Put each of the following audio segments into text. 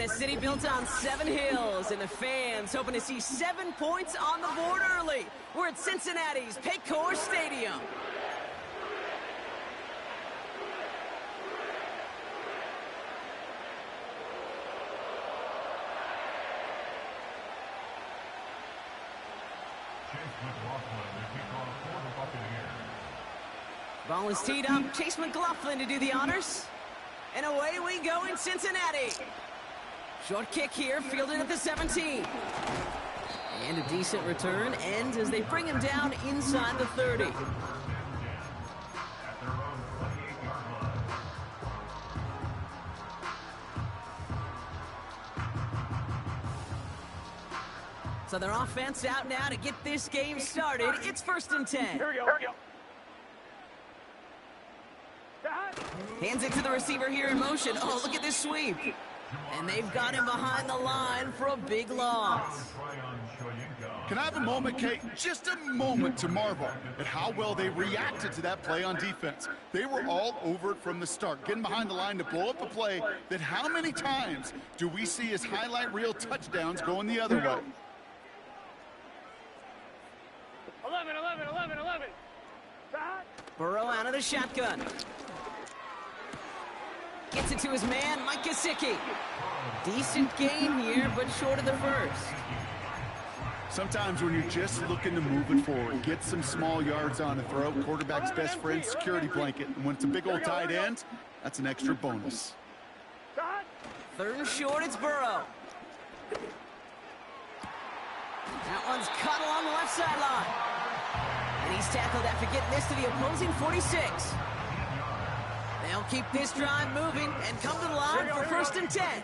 city built on 7 hills, and the fans hoping to see 7 points on the board early. We're at Cincinnati's Paycor Stadium. Ball is teed up. Chase McLaughlin to do the honors. And away we go in Cincinnati. Short kick here, fielded at the 17. And a decent return ends as they bring him down inside the 30. So their offense out now to get this game started. It's 1st and 10. Here we go. Here we go. Hands it to the receiver here in motion. Oh, look at this sweep. And they've got him behind the line for a big loss. Can I have a moment, Kate? Just a moment to marvel at how well they reacted to that play on defense. They were all over it from the start, getting behind the line to blow up a play that how many times do we see as highlight reel touchdowns going the other way? 11, 11, 11, 11. Burrow out of the shotgun. Gets it to his man, Mike Gesicki. Decent game here, but short of the first. Sometimes when you're just looking to move it forward, get some small yards on a throw, quarterback's best friend, security blanket. And when it's a big old tight end, that's an extra bonus. 3rd and short, it's Burrow. That one's cut along the left sideline. And he's tackled after getting this to the opposing 46. They'll keep this drive moving and come to the line for 1st and 10.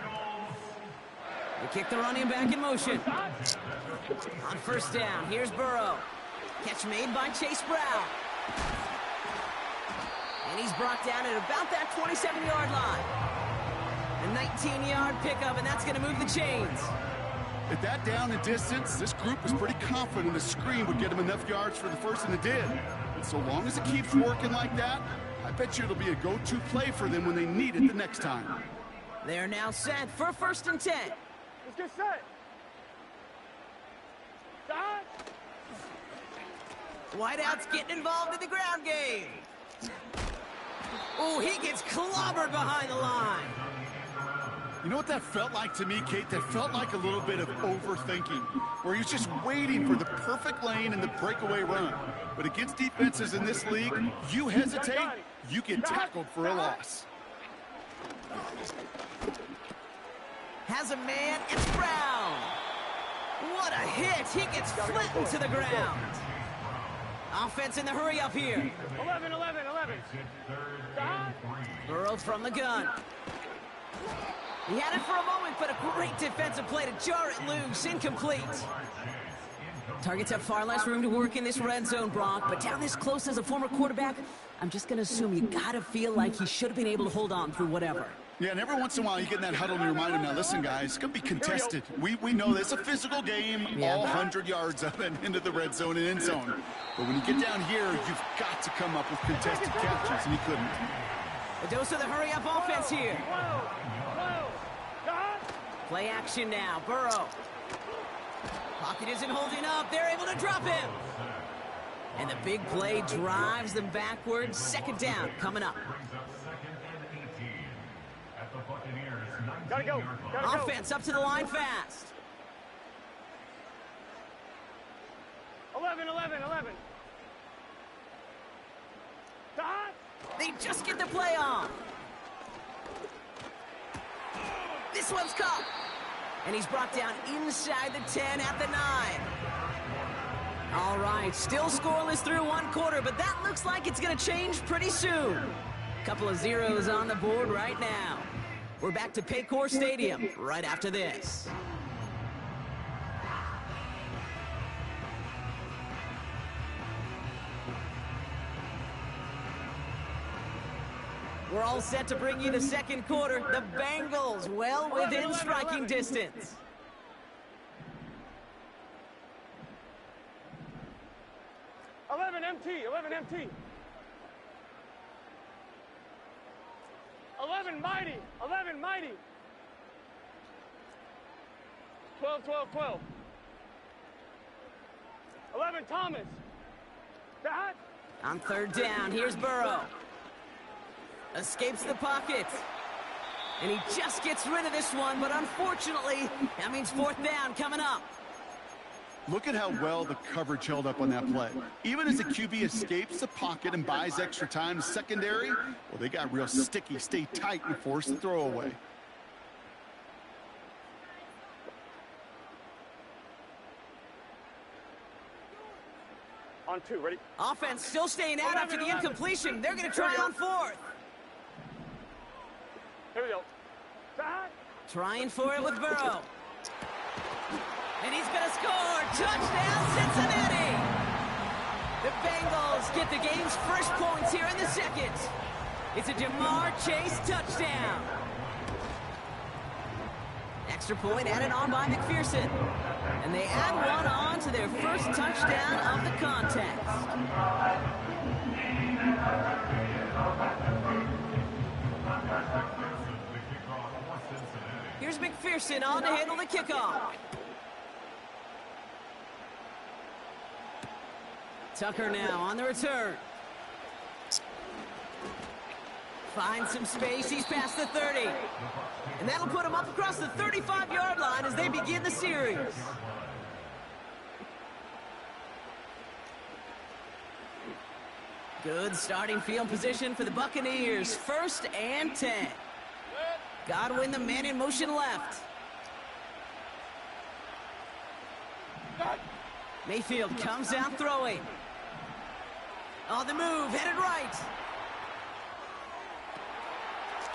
They kick the running back in motion. On 1st down, here's Burrow. Catch made by Chase Brown. And he's brought down at about that 27-yard line. A 19-yard pickup, and that's going to move the chains. At that down and distance, this group was pretty confident the screen would get them enough yards for the first, and it did. And so long as it keeps working like that, I bet you it'll be a go-to play for them when they need it the next time. They're now set for 1st and 10. Let's get set. Whiteout's getting involved in the ground game. Oh, he gets clobbered behind the line. You know what that felt like to me, Kate? That felt like a little bit of overthinking, where he's just waiting for the perfect lane and the breakaway run. But against defenses in this league, you hesitate, you get tackled for a loss. Has a man, it's Brown. What a hit, he gets flattened to the ground. Offense in the hurry up here. 11, 11, 11. Burrow from the gun. He had it for a moment, but a great defensive play to jar it loose. Incomplete. Targets have far less room to work in this red zone, Brock, but down this close as a former quarterback, I'm just going to assume you got to feel like he should have been able to hold on through whatever. Yeah, and every once in a while you get in that huddle and you remind him, now listen, guys, it's going to be contested. We know this. It's a physical game, all 100 yards of it into the red zone and end zone. But when you get down here, you've got to come up with contested catches, and he couldn't. A dose of the hurry-up offense here. Play action now. Burrow. Pocket isn't holding up. They're able to drop him. And the big play drives them backwards. 2nd down coming up. Gotta go. Offense up to the line fast. 11, 11, 11. They just get the play on. This one's caught. And he's brought down inside the 10 at the 9. All right, still scoreless through 1 quarter, but that looks like it's going to change pretty soon. Couple of zeros on the board right now. We're back to Paycor Stadium right after this. We're all set to bring you the 2nd quarter. The Bengals well within striking distance. 11 MT, 11 MT. 11 mighty, 11 mighty. 12, 12, 12. 11, Thomas. That. On third down, here's Burrow. Escapes the pocket. And he just gets rid of this one, but unfortunately, that means fourth down coming up. Look at how well the coverage held up on that play. Even as the QB escapes the pocket and buys extra time, secondary, well, they got real sticky, stay tight, and force the throw away. On 2, ready? Offense still staying out after the incompletion. They're going to try on fourth. Here we go. That. Trying for it with Burrow. And he's going to score. Touchdown, Cincinnati. The Bengals get the game's first points here in the second. It's a Jamar Chase touchdown. Extra point added on by McPherson. And they add one on to their first touchdown of the contest. Here's McPherson on to handle the kickoff. Tucker now on the return. Finds some space. He's past the 30. And that'll put him up across the 35-yard line as they begin the series. Good starting field position for the Buccaneers. 1st and 10. Godwin, the man in motion left. Mayfield comes out throwing. On the move, headed right.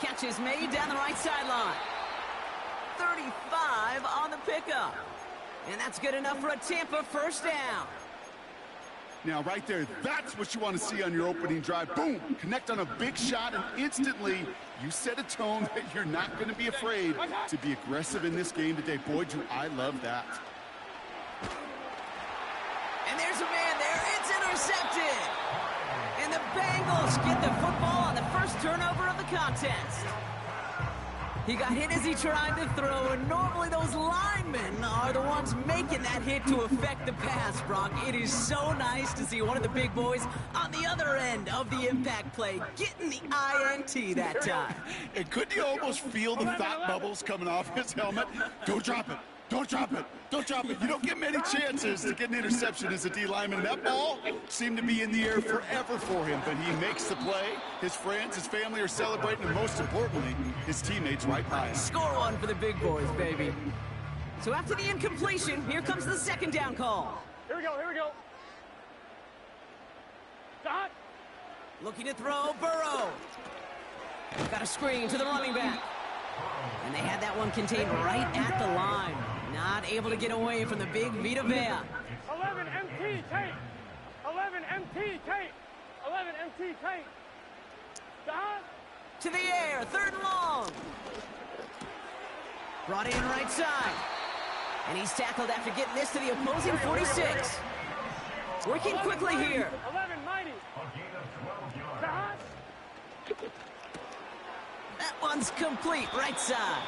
Catch is made down the right sideline. 35 on the pickup. And that's good enough for a Tampa first down. Now, right there, that's what you want to see on your opening drive. Boom! Connect on a big shot, and instantly you set a tone that you're not going to be afraid to be aggressive in this game today. Boy, do I love that. And there's a man there. It's intercepted. And the Bengals get the football on the first turnover of the contest. He got hit as he tried to throw, and normally those linemen are the ones making that hit to affect the pass, Brock. It is so nice to see one of the big boys on the other end of the impact play getting the INT that time. And couldn't you almost feel the thought bubbles coming off his helmet? Don't drop it. Don't drop it. Don't drop it. You don't get many chances to get an interception as a D lineman. That ball seemed to be in the air forever for him, but he makes the play. His friends, his family are celebrating, and most importantly, his teammates right by him. Score one for the big boys, baby. So after the incompletion, here comes the second down call. Here we go, here we go. Dot. Looking to throw, Burrow. Got a screen to the running back. And they had that one contained right at the line. Not able to get away from the big Vita Vea. 11 MT, Tate. 11 MT, Tate. 11 MT, Tate. Dot. To the air, 3rd and long. Brought in right side. And he's tackled after getting this to the opposing 46. Working quickly here. 11, Mighty. Dot. That one's complete, right side.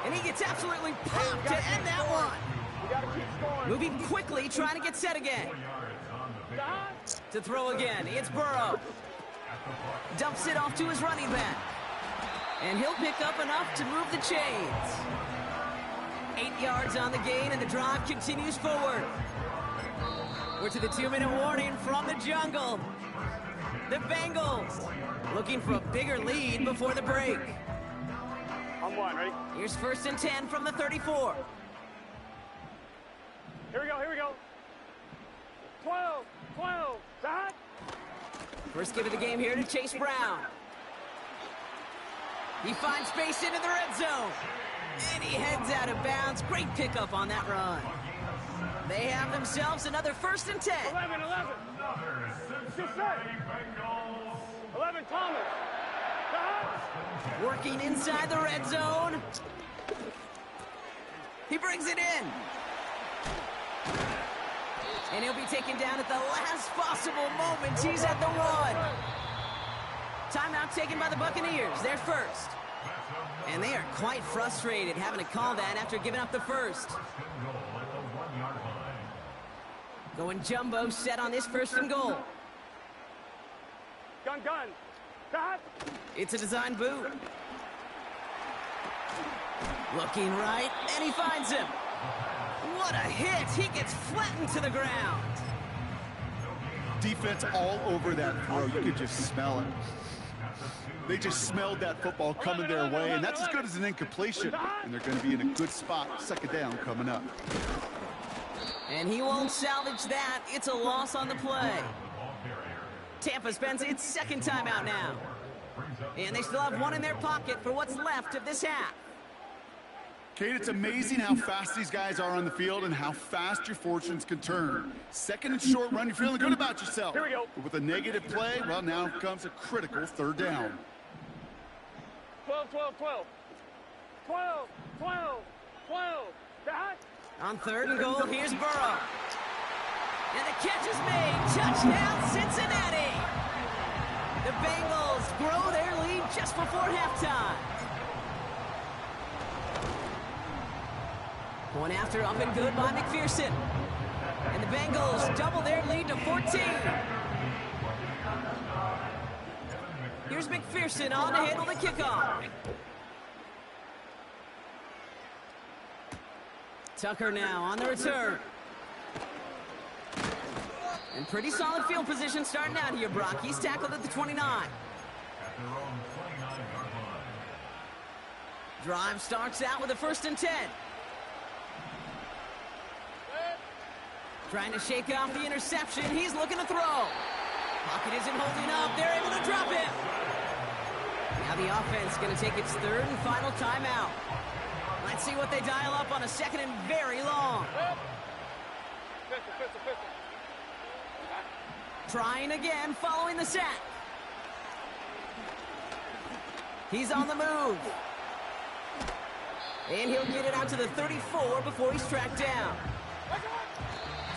And he gets absolutely popped to end that one. We gotta keep scoring. Moving quickly, trying to get set again. Dot. To throw again, it's Burrow. Dumps it off to his running back. And he'll pick up enough to move the chains. 8 yards on the gain, and the drive continues forward. We're to the 2-minute warning from the jungle. The Bengals looking for a bigger lead before the break. On 1, ready? Here's 1st and 10 from the 34. Here we go, here we go. 12, 12, Dot. First give of the game here to Chase Brown. He finds space into the red zone. And he heads out of bounds. Great pickup on that run. They have themselves another 1st and 10. 11, 11. Just set. 11, Thomas. Dot. Working inside the red zone. He brings it in. And he'll be taken down at the last possible moment. He's at the 1. Timeout taken by the Buccaneers. They're first. And they are quite frustrated having to call that after giving up the first. Going jumbo set on this 1st and goal. Gun. Cut. It's a design boot. Looking right, and he finds him. What a hit! He gets flattened to the ground. Defense all over that throw. You could just smell it. They just smelled that football coming their way, and that's as good as an incompletion. And they're going to be in a good spot. 2nd down coming up. And he won't salvage that. It's a loss on the play. Tampa spends its 2nd timeout now. And they still have one in their pocket for what's left of this half. Kate, it's amazing how fast these guys are on the field and how fast your fortunes can turn. 2nd and short run, you're feeling good about yourself. Here we go. But with a negative play, well, now comes a critical 3rd down. 12. Cut. On 3rd and goal, here's Burrow. And the catch is made. Touchdown, Cincinnati. The Bengals grow their lead just before halftime. One after up and good by McPherson. And the Bengals double their lead to 14. Here's McPherson on to handle the kickoff. Tucker now on the return. And pretty solid field position starting out here, Brock. He's tackled at the 29. Drive starts out with a 1st and 10. Trying to shake off the interception. He's looking to throw. Pocket isn't holding up. They're able to drop him. Now the offense going to take its 3rd and final timeout. Let's see what they dial up on a 2nd and very long. Trying again following the sack. He's on the move. And he'll get it out to the 34 before he's tracked down.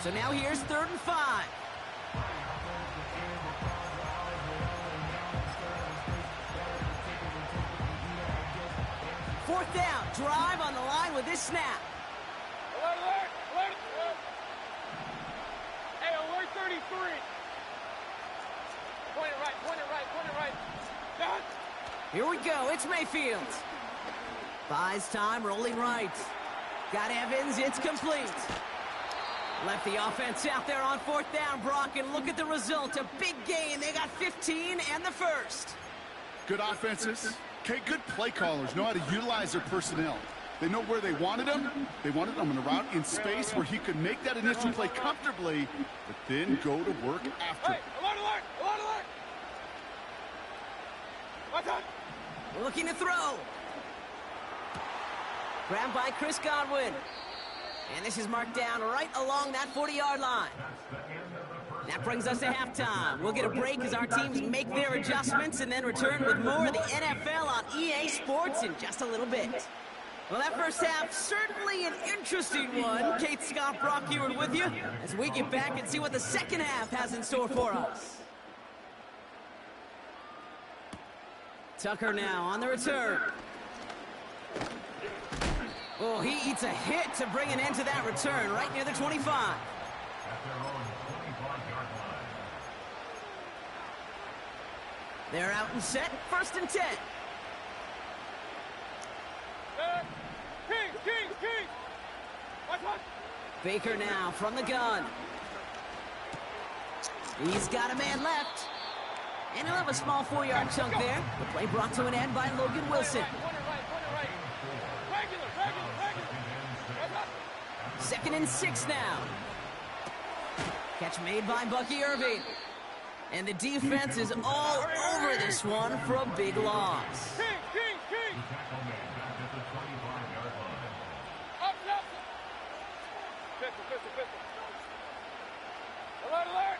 So now here's 3rd and 5. Fourth down, drive on the line with this snap. Alert. Hey, alert 33. Point it right. Cut. Here we go, it's Mayfield. Buys time, rolling right. Got Evans, it's complete. Left the offense out there on 4th down, Brock, and look at the result. A big gain. They got 15 and the 1st. Good offenses. Okay, good play callers know how to utilize their personnel. They know where they wanted them. They wanted them in a route in space where he could make that initial play comfortably, but then go to work after. Hey, alert. Watch out. Looking to throw. Grabbed by Chris Godwin. And this is marked down right along that 40-yard line. That brings us to halftime. We'll get a break as our teams make their adjustments and then return with more of the NFL on EA Sports in just a little bit. Well, that first half, certainly an interesting one. Kate, Scott, Brock Ewart with you as we get back and see what the 2nd half has in store for us. Tucker now on the return. Oh, he eats a hit to bring an end to that return right near the 25. They're out and set, 1st and 10. King. Watch. Baker now from the gun. He's got a man left. And he'll have a small 4-yard chunk there. The play brought to an end by Logan Wilson. Second and 6 now. Catch made by Bucky Irving. And the defense is all over this one for a big loss. King. Up. Pistol. Alert.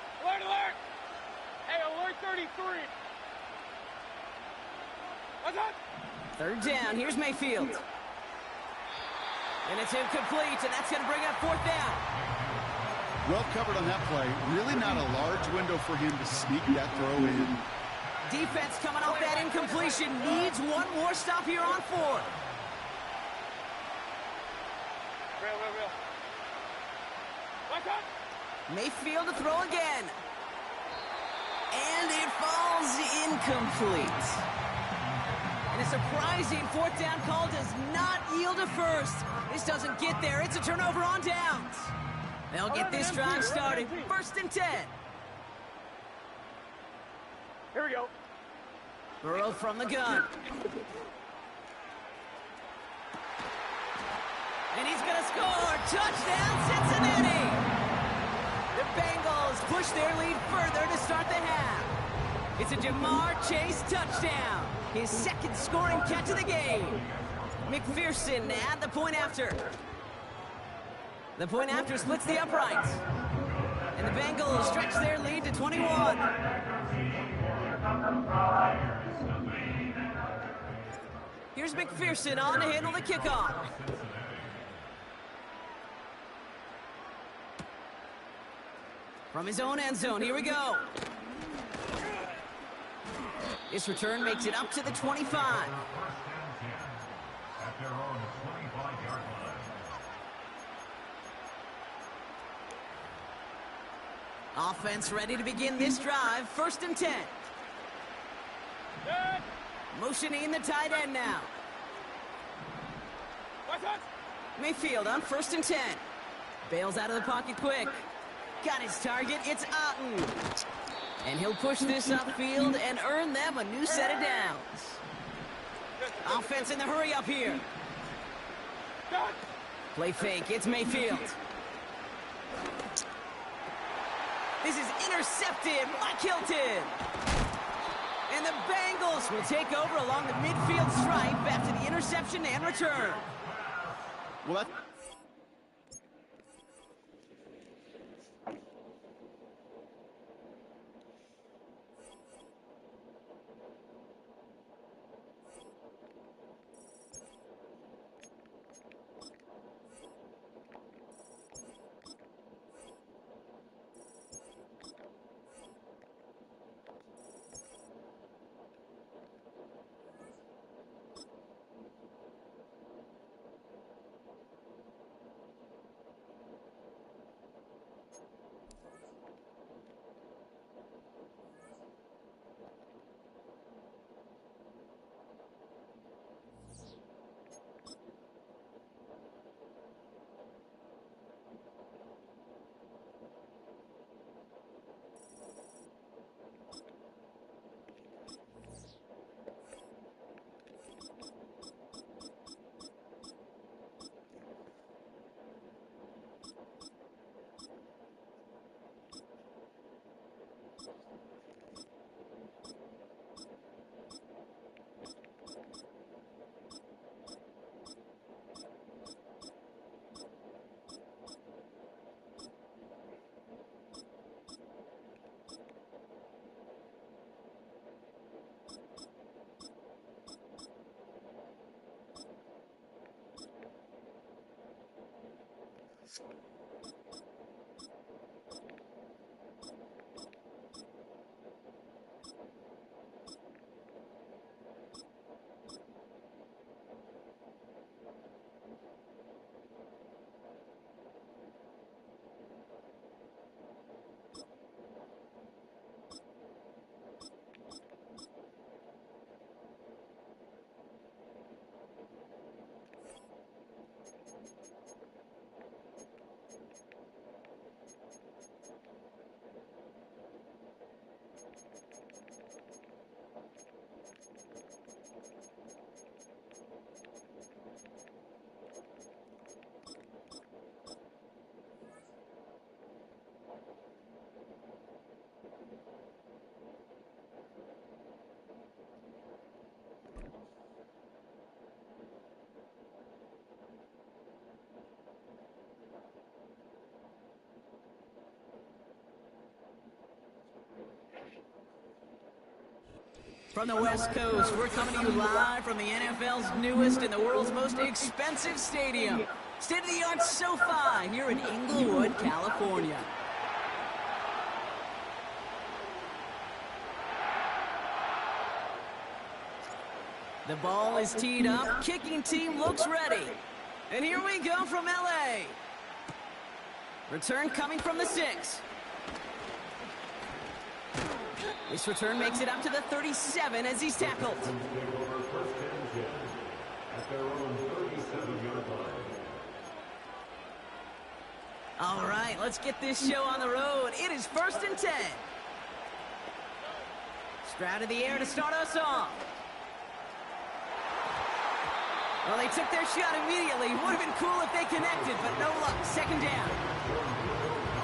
Hey, alert 33. What's up? 3rd down, here's Mayfield. And it's incomplete, and that's going to bring up 4th down. Well covered on that play. Really not a large window for him to sneak that throw in. Defense coming off that incompletion. Needs one more stop here on 4th. Real. Back up. Mayfield to throw again. And it falls incomplete. And a surprising 4th down call does not yield a first. This doesn't get there. It's a turnover on downs. They'll get this drive started. 1st and 10. Here we go. Burrow from the gun. And he's going to score. Touchdown, Cincinnati. The Bengals push their lead further to start the half. It's a Jamar Chase touchdown. His 2nd scoring catch of the game. McPherson at the point after. The point after splits the uprights. And the Bengals stretch their lead to 21. Here's McPherson on to handle the kickoff. From his own end zone, here we go. This return makes it up to the 25. Offense ready to begin this drive. 1st and 10. Motioning the tight end now. Mayfield on 1st and 10. Bails out of the pocket quick. Got his target. It's Otten. And he'll push this upfield and earn them a new set of downs. Offense in the hurry up here. Play fake. It's Mayfield. This is intercepted. Mike Hilton. And the Bengals will take over along the midfield stripe after the interception and return. Well, that... From the West Coast, we're coming to you live from the NFL's newest and the world's most expensive stadium. State-of-the-art SoFi here in Inglewood, California. The ball is teed up. Kicking team looks ready. And here we go from LA. Return coming from the 6. This return makes it up to the 37 as he's tackled. All right, let's get this show on the road. It is 1st and 10. Stroud in the air to start us off. Well, they took their shot immediately. Would have been cool if they connected, but no luck. 2nd down.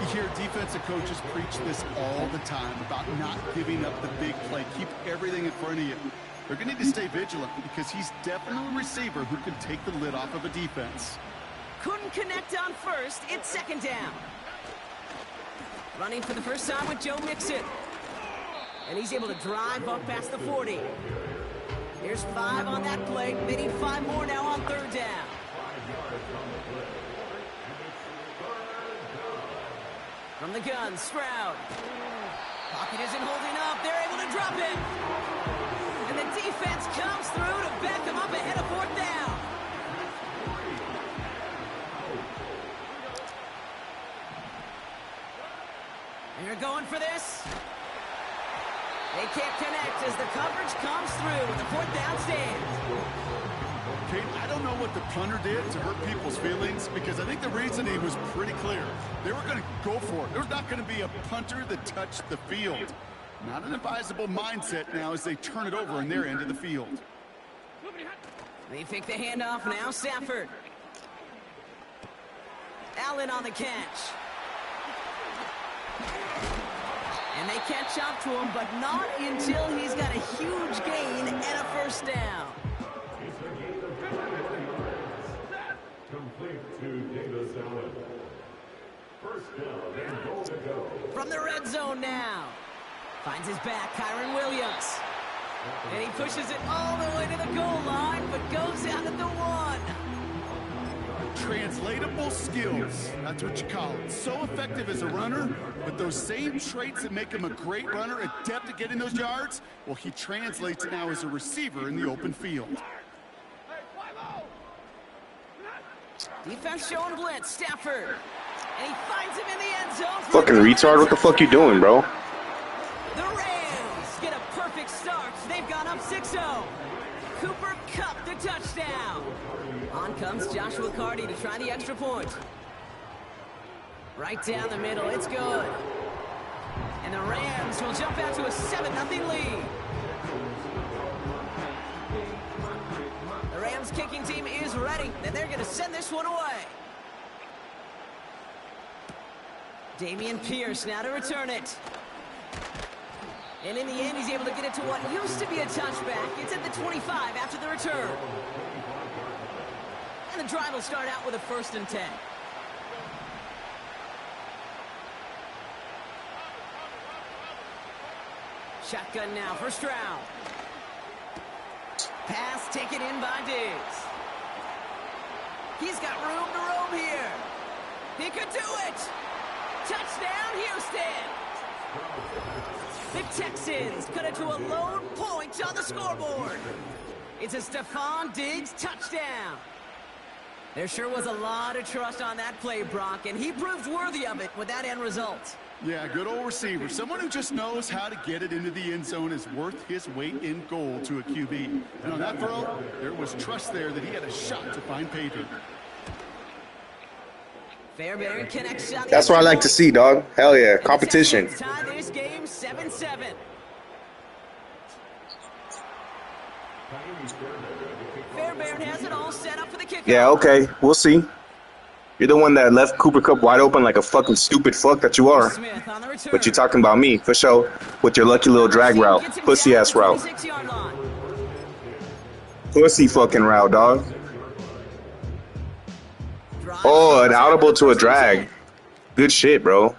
You hear defensive coaches preach this all the time about not giving up the big play. Keep everything in front of you. They're going to need to stay vigilant because he's definitely a receiver who can take the lid off of a defense. Couldn't connect on 1st. It's 2nd down. Running for the first time with Joe Mixon. And he's able to drive up past the 40. Here's 5 on that play. They need 5 more now on 3rd down. From the gun, Stroud. Pocket isn't holding up. They're able to drop him. And the defense comes through to back him up ahead of 4th down. They're going for this. They can't connect as the coverage comes through with the 4th down stand. Kate, I don't know what the punter did to hurt people's feelings because I think the reasoning was pretty clear. They were going to go for it. There's not going to be a punter that touched the field. Not an advisable mindset now as they turn it over in their end of the field. They fake the handoff now, Stafford. Allen on the catch. And they catch up to him, but not until he's got a huge gain and a 1st down. From the red zone now. Finds his back, Kyron Williams. And he pushes it all the way to the goal line, but goes out at the 1. Translatable skills. That's what you call it. So effective as a runner, but those same traits that make him a great runner, adept at getting those yards, well, he translates now as a receiver in the open field. Defense showing blitz, Stafford. And he finds him in the end zone. Fucking retard, what the fuck you doing, bro? The Rams get a perfect start. They've gone up 6-0. Cooper Kupp the touchdown. On comes Joshua Carty to try the extra point. Right down the middle, it's good. And the Rams will jump out to a 7-0 lead. The Rams kicking team is ready, and they're going to send this one away. Damian Pierce now to return it. And in the end, he's able to get it to what used to be a touchback. It's at the 25 after the return. And the drive will start out with a 1st and 10. Shotgun now for Stroud. Pass taken in by Diggs. He's got room to roam here. He could do it. Touchdown, Houston. The Texans cut it to a lone point on the scoreboard. It's a Stephon Diggs touchdown. There sure was a lot of trust on that play, Brock, and he proved worthy of it with that end result. Yeah, good old receiver. Someone who just knows how to get it into the end zone is worth his weight in gold to a QB. And on that throw, there was trust there that he had a shot to find pay dirt. Fairbairn connects on the That's what I like to see, dog. Hell yeah, competition. Tie this game 7-7. Fairbairn has it all set up for the kickoff. Yeah, okay, we'll see. You're the one that left Cooper Kupp wide open like a fucking stupid fuck that you are. But you're talking about me, for sure, with your lucky little drag route. Pussy-ass route. Pussy fucking route, dog. Oh, an audible to a drag. Good shit, bro.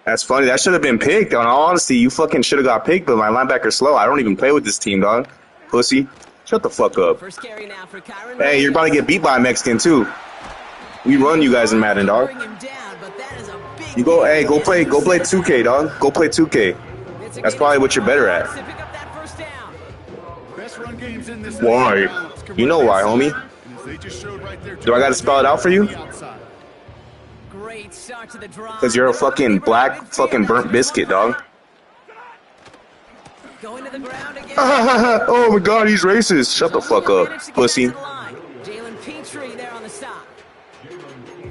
That's funny. That should have been picked. On all honesty, you fucking should have got picked, but my linebacker's slow. I don't even play with this team, dog. Pussy. Shut the fuck up. Hey, you're about to get beat by a Mexican, too. We run you guys in Madden, dog. You go, hey, go play 2K, dog. Go play 2K. That's probably what you're better at. Best best run games in this Why? league. You know why, homie. And as they just showed right there, Do I gotta spell it out for you? Great start to the drive. Because you're a fucking black fucking burnt biscuit, dog. Going to the ground again. Oh my god, he's racist. Shut the fuck up, pussy. Jalen Petrie there on the stop.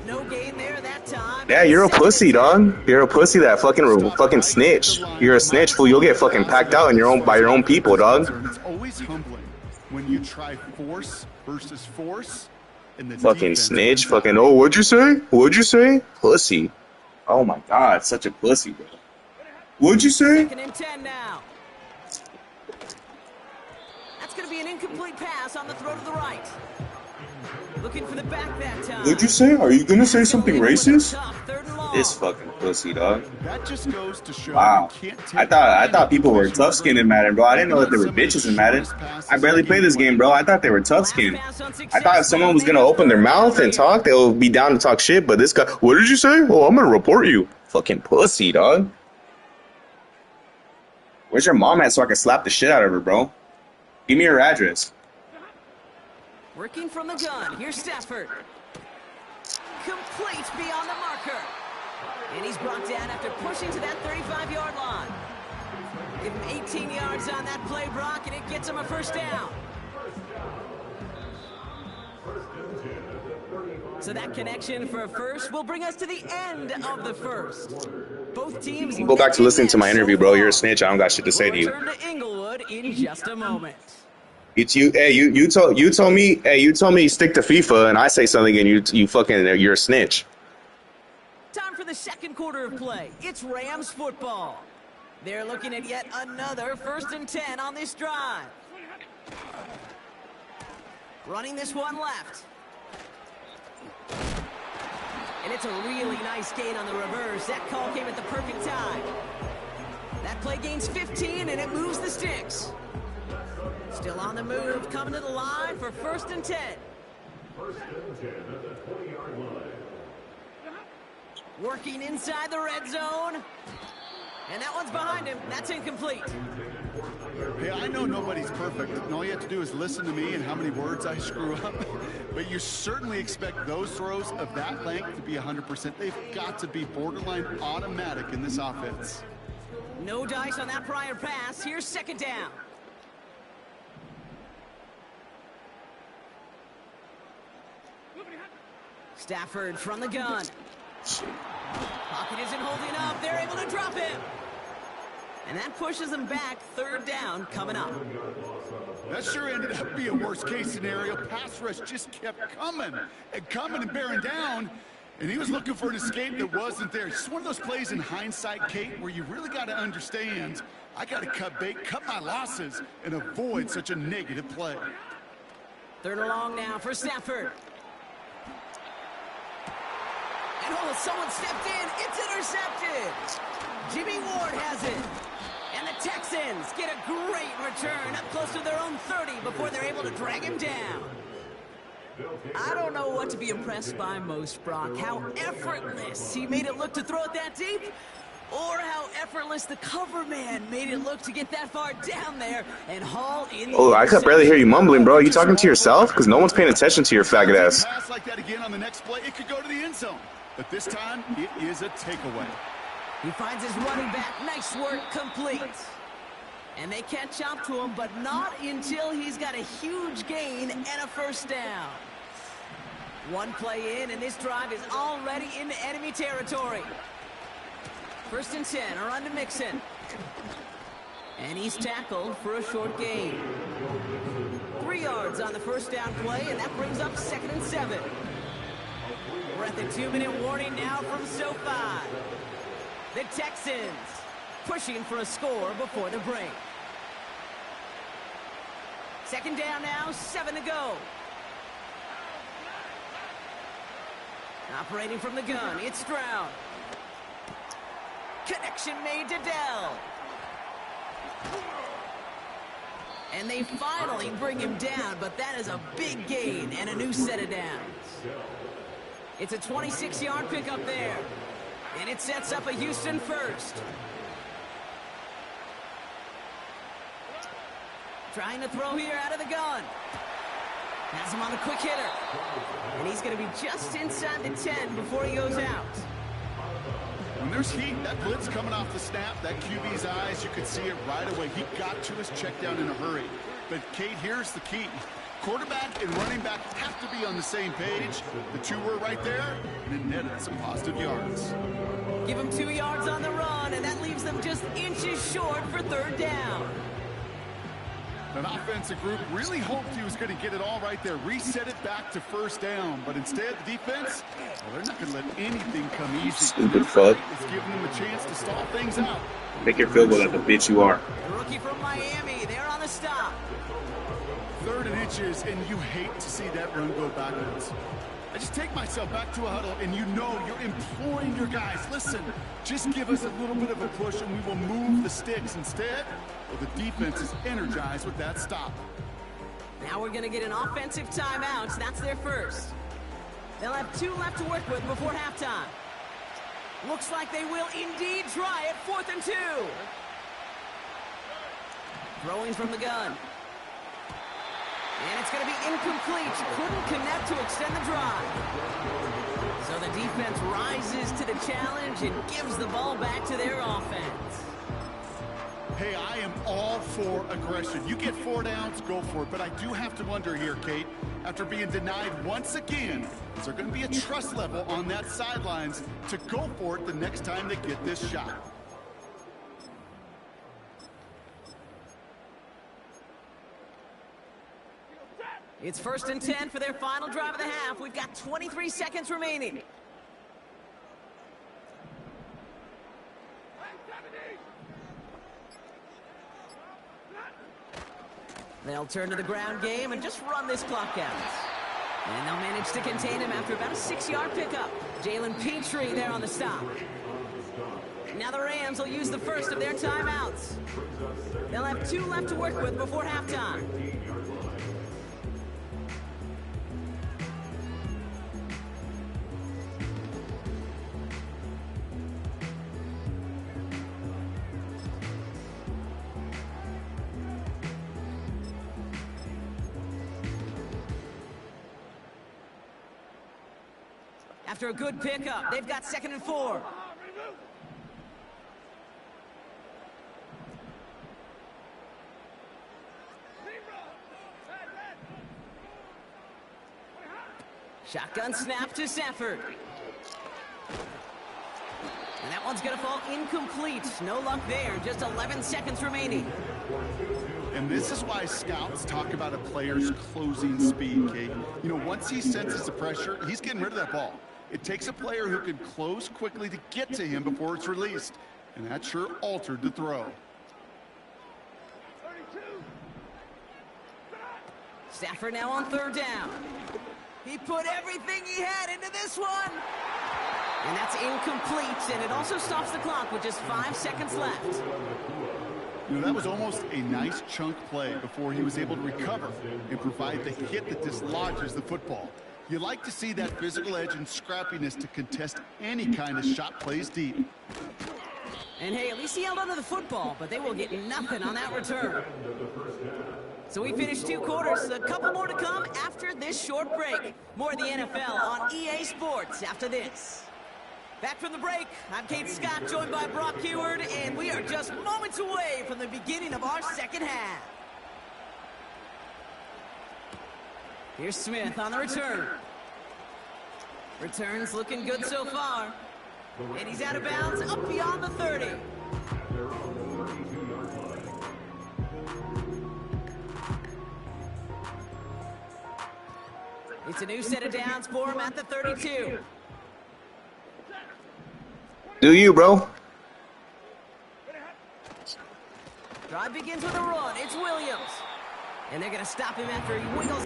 No gain there that time. Yeah, you're a pussy, dog. You're a pussy that fucking snitch. You're a snitch, fool. You'll get fucking packed out by your own people, dog. It's always humbling when you try force versus force. Fucking snitch. Fucking, oh, what'd you say? What'd you say? Pussy. Oh my god, such a pussy, bro. What'd you say? 2nd and 10 now. That's going to be an incomplete pass on the throw to the right. Looking for the back that time. What'd you say? Are you gonna say something racist? This fucking pussy, dog. That just goes to show wow. I thought people were tough skinned in Madden, bro. I didn't know that there were bitches in Madden. I barely play this game, bro. I thought they were tough skinned. I thought if someone was gonna open their mouth and talk, they'll be down to talk shit. But this guy, what did you say? Oh, I'm gonna report you. Fucking pussy, dog. Where's your mom at so I can slap the shit out of her, bro? Give me her address. Working from the gun. Here's Stafford. Complete beyond the marker. And he's brought down after pushing to that 35-yard line. Give him 18 yards on that play, Brock, and it gets him a first down. So that connection for a first will bring us to the end of the first. Both teams go back to listening to my interview, bro. You're a snitch. I don't got shit to say to you. Return to Inglewood in just a moment. You told me stick to FIFA, and I say something, and you're a snitch. Time for the second quarter of play. It's Rams football. They're looking at yet another 1st and 10 on this drive. Running this one left. And it's a really nice gain on the reverse. That call came at the perfect time. That play gains 15, and it moves the sticks. Still on the move, coming to the line for 1st and 10. 1st and 10 at the 20-yard line. Working inside the red zone. And that one's behind him. That's incomplete. Hey, I know nobody's perfect, and all you have to do is listen to me and how many words I screw up. But you certainly expect those throws of that length to be 100%. They've got to be borderline automatic in this offense. No dice on that prior pass. Here's 2nd down. Stafford from the gun. Pocket isn't holding up. They're able to drop him. And that pushes them back. 3rd down coming up. That sure ended up being a worst-case scenario. Pass rush just kept coming and bearing down. And he was looking for an escape that wasn't there. It's just one of those plays in hindsight, Kate, where you really got to understand, I got to cut bait, cut my losses, and avoid such a negative play. 3rd and long now for Stafford. And oh, someone stepped in. It's intercepted. Jimmy Ward has it. And the Texans get a great return up close to their own 30 before they're able to drag him down. I don't know what to be impressed by most, Brock. How effortless he made it look to throw it that deep, or how effortless the cover man made it look to get that far down there and haul in. Oh, I could barely hear you mumbling, bro. Are you talking to yourself? Because no one's paying attention to your faggot ass. Pass like that again on the next play, it could go to the end zone. But this time, it is a takeaway. He finds his running back. Nice work, complete. And they catch up to him, but not until he's got a huge gain and a 1st down. One play in, and this drive is already into enemy territory. 1st and 10, a run to Mixon. And he's tackled for a short gain. 3 yards on the 1st down play, and that brings up 2nd and 7. We're at the 2-minute warning now from SoFi. The Texans pushing for a score before the break. 2nd down now, 7 to go. Operating from the gun, it's Stroud. Connection made to Dell. And they finally bring him down, but that is a big gain and a new set of downs. It's a 26-yard pickup there. And it sets up a Houston 1st. Trying to throw here out of the gun. Has him on the quick hitter. And he's going to be just inside the 10 before he goes out. When there's heat, that blitz coming off the snap, that QB's eyes, you could see it right away. He got to his check down in a hurry. But, Kate, here's the key. Quarterback and running back have to be on the same page. The two were right there, and it netted some positive yards. Give him 2 yards on the run, and that leaves them just inches short for third down. An offensive group really hoped he was going to get it all right there, reset it back to first down. But instead, the defense, well, they're not going to let anything come easy. Stupid fuck. It's giving them a chance to stall things out. Make your field goal like the bitch you are. The rookie from Miami, they're on the stop. 3rd and inches, and you hate to see that run go backwards. I just take myself back to a huddle, and you know you're imploring your guys, listen, just give us a little bit of a push, and we will move the sticks. Instead, well, the defense is energized with that stop. Now we're going to get an offensive timeout. That's their first. They'll have 2 left to work with before halftime. Looks like they will indeed try it. 4th and 2. Throwing from the gun. And it's going to be incomplete. Couldn't connect to extend the drive. So the defense rises to the challenge and gives the ball back to their offense. Hey, I am all for aggression. You get 4 downs, go for it. But I do have to wonder here, Kate, after being denied once again, is there going to be a trust level on that sidelines to go for it the next time they get this shot? It's 1st and 10 for their final drive of the half. We've got 23 seconds remaining. They'll turn to the ground game and just run this clock out. And they'll manage to contain him after about a 6-yard pickup. Jalen Petrie there on the stop. Now the Rams will use the first of their timeouts. They'll have 2 left to work with before halftime. After a good pickup, they've got 2nd and 4. Shotgun snap to Stafford. And that one's going to fall incomplete. No luck there. Just 11 seconds remaining. And this is why scouts talk about a player's closing speed, Kate. You know, once he senses the pressure, he's getting rid of that ball. It takes a player who can close quickly to get to him before it's released. And that sure altered the throw. Stafford now on 3rd down. He put everything he had into this one. And that's incomplete, and it also stops the clock with just 5 seconds left. You know, that was almost a nice chunk play before he was able to recover and provide the hit that dislodges the football. You like to see that physical edge and scrappiness to contest any kind of shot plays deep. And hey, at least he held onto the football, but they will get nothing on that return. So we finished 2 quarters. A couple more to come after this short break. More of the NFL on EA Sports after this. Back from the break, I'm Kate Scott, joined by Brock Heward, and we are just moments away from the beginning of our second half. Here's Smith on the return. Return's looking good so far. And he's out of bounds, up beyond the 30. It's a new set of downs for him at the 32. Do you, bro? Drive begins with a run. It's Williams. And they're going to stop him after he wiggles.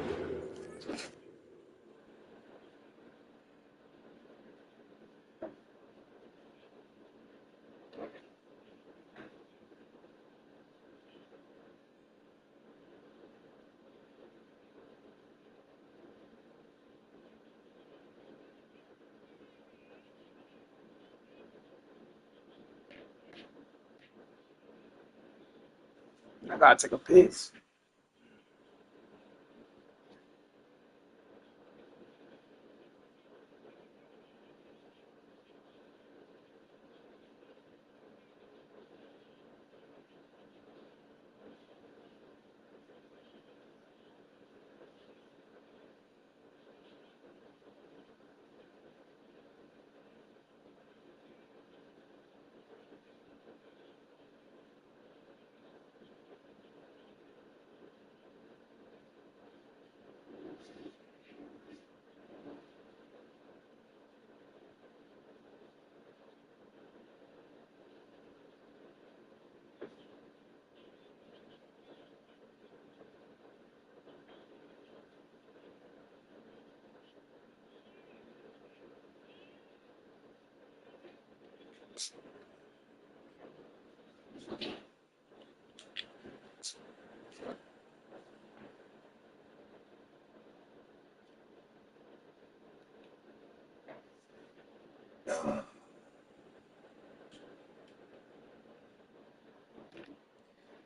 I gotta take a piss.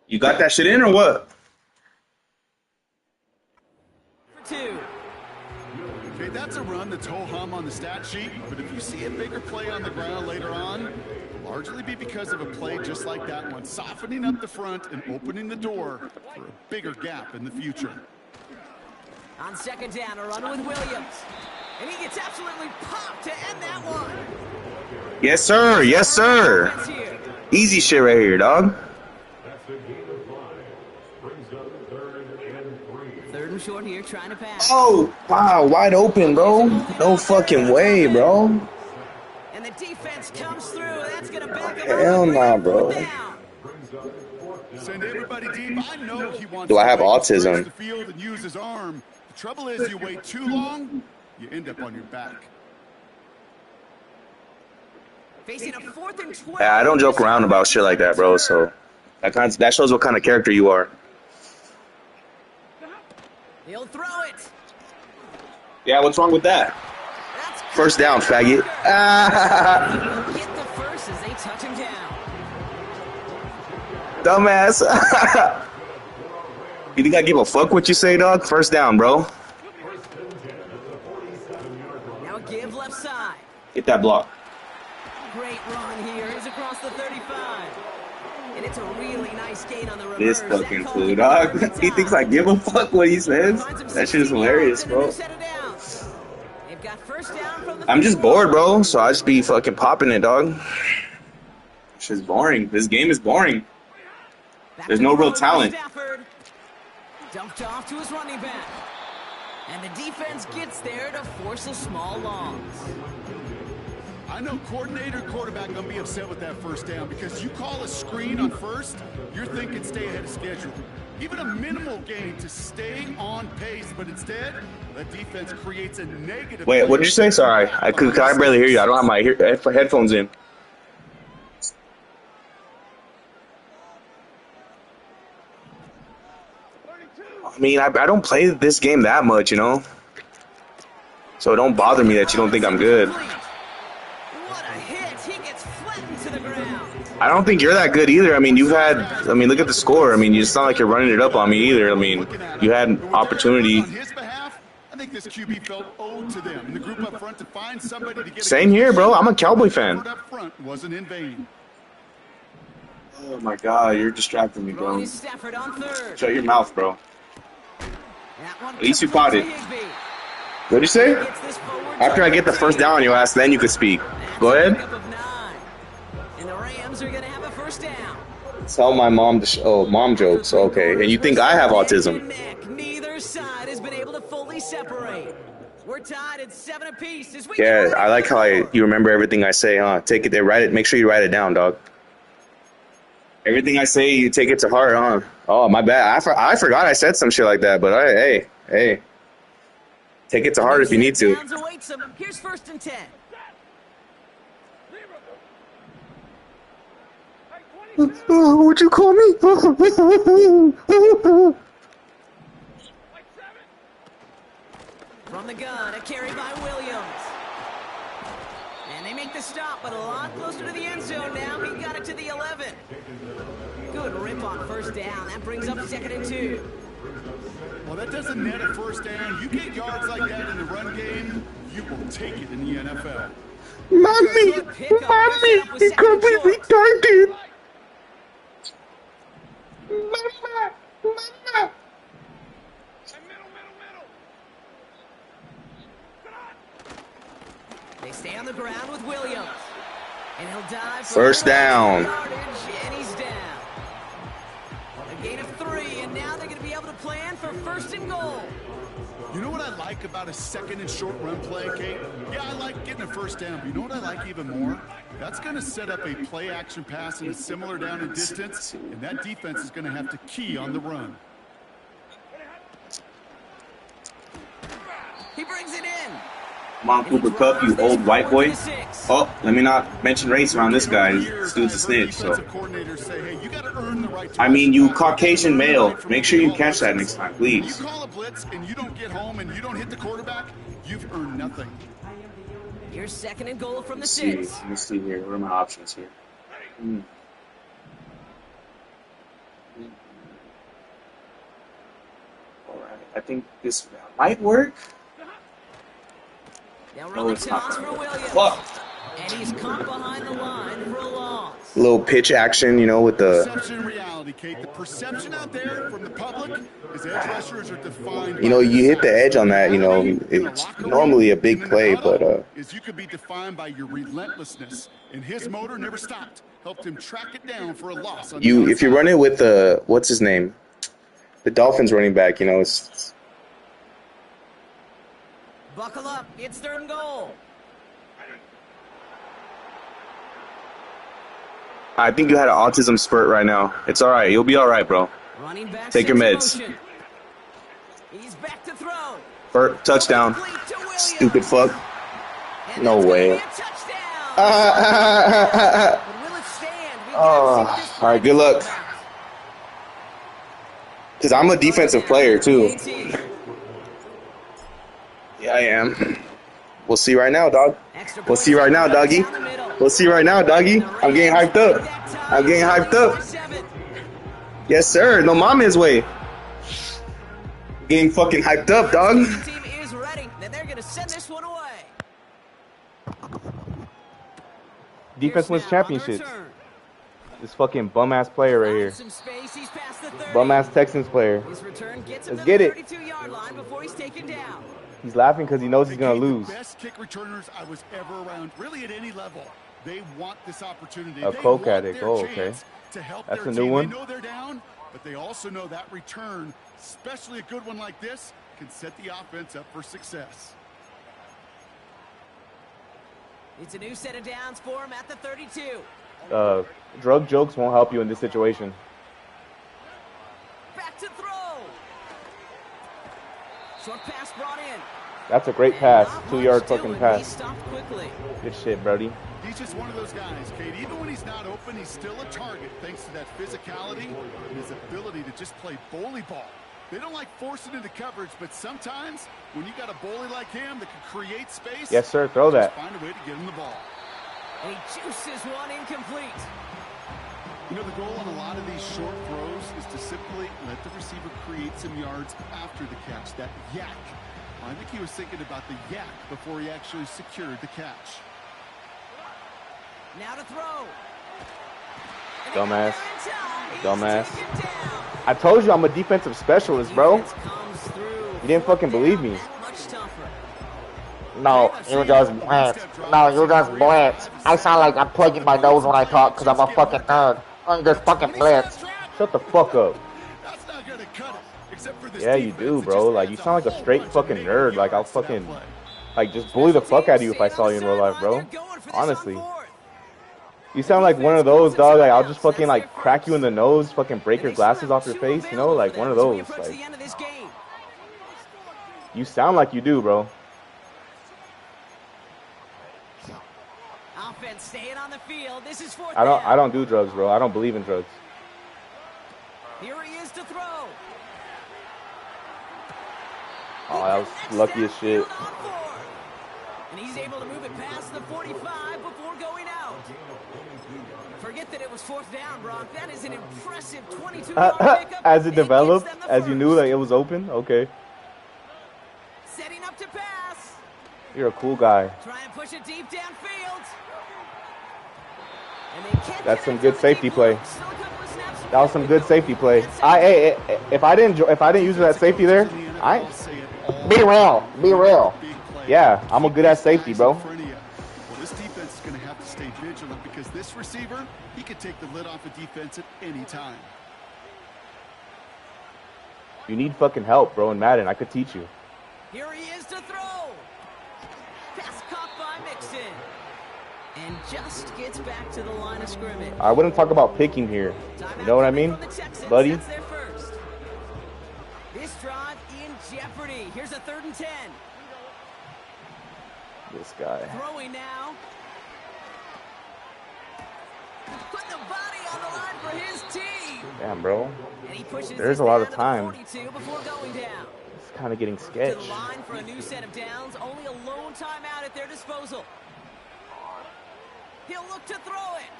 You got that shit in or what? For 2. Okay, that's a run that's ho-hum on the stat sheet, but if you see a bigger play on the ground later on, it'll largely be because of a play just like that one, softening up the front and opening the door for a bigger gap in the future. On 2nd down, a run with Williams. And he gets absolutely popped to end that one. Yes, sir. Yes, sir. Offense here. Easy shit right here, dog. That's a gain of 5. Brings up 3rd and 3. 3rd and short here, trying to pass. Oh, wow. Wide open, bro. No fucking way, bro. And the defense comes through. That's going to back him Hell up. nah, bro. Send everybody deep. I know he wants Do I to have wait to stretch autism? the field and use his arm. The trouble is, you wait too long, you end up on your back. Facing a 4th and 12. Yeah, I don't joke around about shit like that, bro. So that shows what kind of character you are. He'll throw it. Yeah, what's wrong with that? That's First down, faggot. Get the first as they touch him down. Dumbass. You think I give a fuck what you say, dog? First down, bro. Now give left side. Get that block. Great run here. He's across the 35. And it's a really nice gain on the reverse. This fucking fool, dog. He thinks I give a fuck what he says. That shit is hilarious, bro. They've got first down from the I'm just bored, bro. So I just be fucking popping it, dog. Shit's boring. This game is boring. There's no real talent. Stafford. Dumped off to his running back. And the defense gets there to force a small loss. I know coordinator and quarterback gonna be upset with that first down because you call a screen on first, you're thinking stay ahead of schedule. Even a minimal gain to stay on pace, but instead, the defense creates a negative. Wait, what did you say? Sorry, I barely hear you. I don't have my headphones in. I mean, I don't play this game that much, you know? So it don't bother me that you don't think I'm good. What a hit. He gets flattened to the ground. I don't think you're that good either. I mean, look at the score. I mean, it's not like you're running it up on me either. I mean, you had opportunity. On his behalf, I think this QB felt owed to them. And the group up front to find somebody to get Same here, bro. I'm a Cowboy fan. Up front wasn't in vain. Oh my God, you're distracting me, Throwing bro. is Stafford on 3rd. Shut your mouth, bro. That one At least you comes caught it. to Higbee. What'd you say? Gets this forward After I get the first down on your ass, then you could speak. Go That's a ahead. pickup of 9. And the Rams are going to have a first down. Tell my mom mom jokes. Okay, and you think I have autism? Neither side has been able to fully separate. We're tied at 7 apiece. As we Yeah, I like how you remember everything I say, huh? Take it there, write it. Make sure you write it down, dog. Everything I say, you take it to heart, huh? Oh, my bad. I forgot I said some shit like that, but hey. Take it to heart if you need to. Downs awaits him. Here's 1st and 10. What'd you call me? From the gun, a carry by Williams. And they make the stop, but a lot closer to the end zone now. He got it to the 11. Good rip on first down. That brings up 2nd and 2. Well, that doesn't net a first down. You get yards like that in the run game, you will take it in the NFL. Mommy, he got me retarded. Mama. They stay on the ground with Williams. And he'll dive for First down. yardage, and he's down. A gain of 3, and now they're going to be able to plan for 1st and goal. You know what I like about a 2nd and short run play, Kate? Yeah, I like getting a first down, but you know what I like even more? That's going to set up a play action pass in a similar down and distance, and that defense is going to have to key on the run. He brings it in. Come on, Cooper Kupp, you old white boy. Oh, let me not mention race around this guy. This dude's a snitch, so. I mean, you Caucasian male. Make sure you catch that next time, please. You call a blitz and you don't get home and you don't hit the quarterback, you've earned nothing. Here's 2nd and goal from the Let's see. 6. Let me see here. What are my options here? All right, I think this might work. Now No, run the it's not. toss for Williams. Fuck. And he's caught behind the line for a loss. Little pitch action, you know, with the. Perception and reality, Kate. The perception out there from the public is edge rushers are defined You know, by you hit the size. edge on that, you know, Reality in the it's locker room normally a big and in the play, huddle but is you could be defined by your relentlessness, and his motor never stopped. Helped him track it down for a loss. On you the if you outside. run it with the what's his name, the Dolphins running back, you know, it's Buckle up. It's 3rd and goal. I think you had an autism spurt right now. It's all right. You'll be all right, bro. Running back Take your sets meds. motion. He's back to throw. Touchdown. Complete to Williams. Stupid fuck. And No that's gonna way. be a touchdown. But will it stand? We gotta see this All right, good luck. play. Because I'm a defensive player, too. 18. Yeah, I am. We'll see right now, dog. Extra We'll point see right now, doggy. down the middle. We'll see right now, doggy. I'm getting hyped up. I'm getting hyped up. Yes, sir. No mama's way. Getting fucking hyped up, dog. The team is ready. Then they're going to send this one away. Defense wins Here's now on the championships. return. This fucking bum ass player right here. Some space. He's past the 30. Bum ass Texans player. His return gets him Let's to get the it. 32-yard line before he's taken down. He's laughing because he knows he's Hey, gonna Kate, lose. The best kick returners I was ever around, really at any level. They want this opportunity. A They Coke want addict. their Oh, okay. chance to help That's their a new team. one. They know they're down, but they also know that return, especially a good one like this, can set the offense up for success. It's a new set of downs for him at the 32. Drug jokes won't help you in this situation. Back to throw. Short pass brought in. That's a great And pass. not 2 yard much fucking doing. He pass. stopped quickly. Good shit, Brody. He's just one of those guys, Kate. Even when he's not open, he's still a target thanks to that physicality and his ability to just play bully ball. They don't like forcing into coverage, but sometimes when you got a bully like him that can create space, Yes, sir. Throw that. just find a way to get him the ball. And he juices one incomplete. You know, the goal on a lot of these short throws is to simply let the receiver create some yards after the catch, that yak. I think he was thinking about the yak before he actually secured the catch. Now to throw. And Dumbass. he's Dumbass. taken down. I told you I'm a defensive specialist, bro. Defense comes through. You didn't fucking believe me. That much tougher. No, you just blitz. No, you just blitz. I sound like I'm plugging my nose when I talk because I'm a fucking nerd. You just fucking blitz. Shut the fuck up. That's not going to cut it, except for this Yeah, you defense do, that bro. just Like, you adds sound like a whole straight bunch of fucking negative nerd. Like, I'll yards to that fucking, play. like, just bully the fuck out of you if I saw you in real life, bro. Honestly. You sound like one of those, dog. Like, I'll just fucking, like, crack you in the nose, fucking break your glasses off your face, you know? Like, one of those. Like, you sound like you do, bro. Offense staying on the field. This is fourth I down. don't do drugs, bro. I don't believe in drugs. Here he is to throw. Oh, that was lucky as shit. And he's able to move it past the 45 before going out. Forget that it was fourth down, Brock. That is an impressive 22-yard pickup. As it and developed, gets them the as you knew first. that it was open, okay. Setting up to pass. You're a cool guy. Try and push it deep downfield. And they can't That's get some it good to the safety deep play. look. Still a couple of snaps That was some good safety play. If I didn't use that safety there, Be real. Be real. yeah, I'm a good at safety, bro. Well, this defense is going to have to stay vigilant because this receiver, he could take the lid off a defense at any time. You need fucking help, bro, in Madden. I could teach you. Here he is to throw. Pass caught by Mixon. And just gets back to the line of scrimmage. I wouldn't talk about picking here. You know what I mean, buddy? That's their first. This drive in jeopardy. Here's a 3rd and 10. This guy. Throwing now. Putting the body on the line for his team. Damn, bro. And he pushes There's this a lot down of to the time. 42 before going down. It's kind of getting To sketch. the line for a new set of downs. Only a lone timeout at their disposal. He'll look to throw it.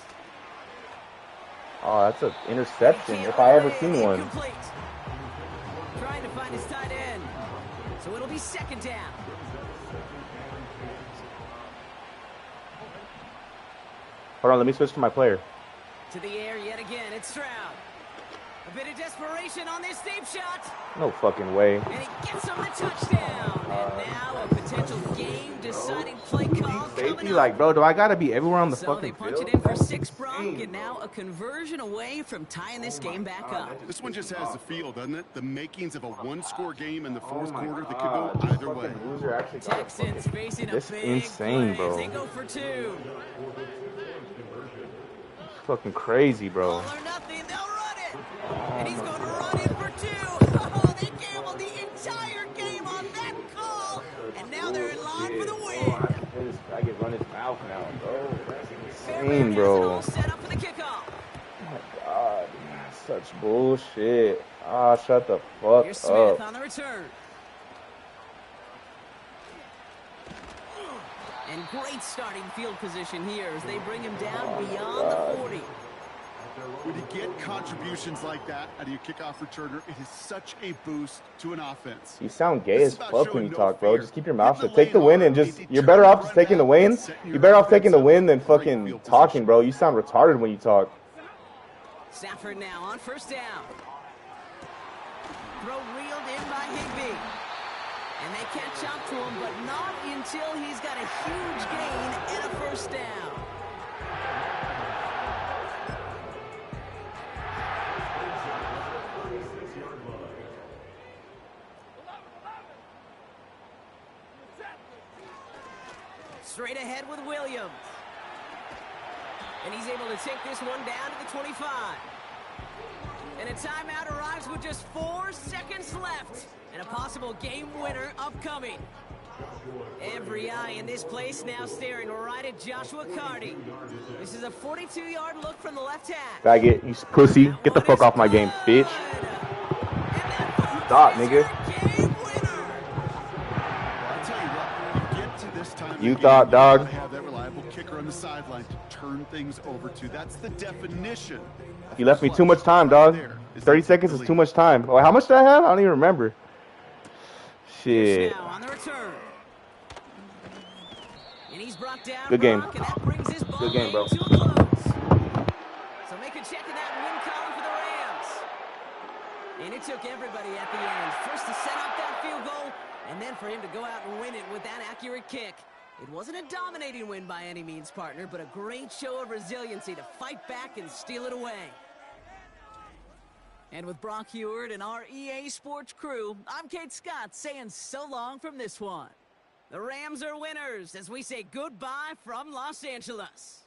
Oh, that's an interception if I ever seen one. Incomplete. Trying to find his tight end. So it'll be second down. Hold on, let me switch to my player. To the air yet again, it's Stroud. A bit of desperation on this deep shot. No fucking way. And he gets him the touchdown. And now a potential game-deciding play call Safety, coming up. like, bro, do I gotta be everywhere on the So fucking they punch field? it in for 6 Bronc, and now a conversion away from tying this game back up. This one just has the feel, doesn't it? The makings of a one-score game in the fourth quarter that could go either way. Texans facing a This big insane, play bro. as they go for 2. Fucking crazy, bro. All or nothing, they'll run it. And he's going to run in for 2. Oh, they gambled the entire game on that call. And now they're in line for the win. I can run his mouth now, bro. That's Fairbairn insane, has it bro. all set up for the kickoff. Oh my god, such bullshit. Ah, shut the fuck Here's Smith up. on the return. And great starting field position here as they bring him down beyond the 40. When you get contributions like that out of your kickoff returner, it is such a boost to an offense. You sound gay This as is about fuck when showing you no talk, bro. fear. Just keep your mouth Get in shut. the Take the lane win hard, and just, be you're better off determined, just taking the run win. down, set You're your better off offense taking the up win than with great fucking field talking, position. bro. You sound retarded when you talk. Stafford now on first down. Throw reeled in by Higbee. And they catch up to him, but not until he's got a huge gain and a first down. Straight ahead with Williams. And he's able to take this one down to the 25. And a timeout arrives with just 4 seconds left. And a possible game winner upcoming. Every eye in this place now staring right at Joshua Carty. This is a 42-yard look from the left half. Faggot, you pussy. Get the fuck off my game, bitch. Stop, nigga. You thought, dog. Have that reliable kicker on the sideline to turn things over to. That's the definition. You left me too much time, dog. 30 seconds is too much time. Oh, how much did I have? I don't even remember. Shit. Now on the return. And he's brought down. Good game. Brock, and that brings his ball Good game, bro. to a close. So make a check in that win column for the Rams. And it took everybody at the end. First to set up that field goal, and then for him to go out and win it with that accurate kick. It wasn't a dominating win by any means, partner, but a great show of resiliency to fight back and steal it away. And with Brock Heward and our EA Sports crew, I'm Kate Scott saying so long from this one. The Rams are winners as we say goodbye from Los Angeles.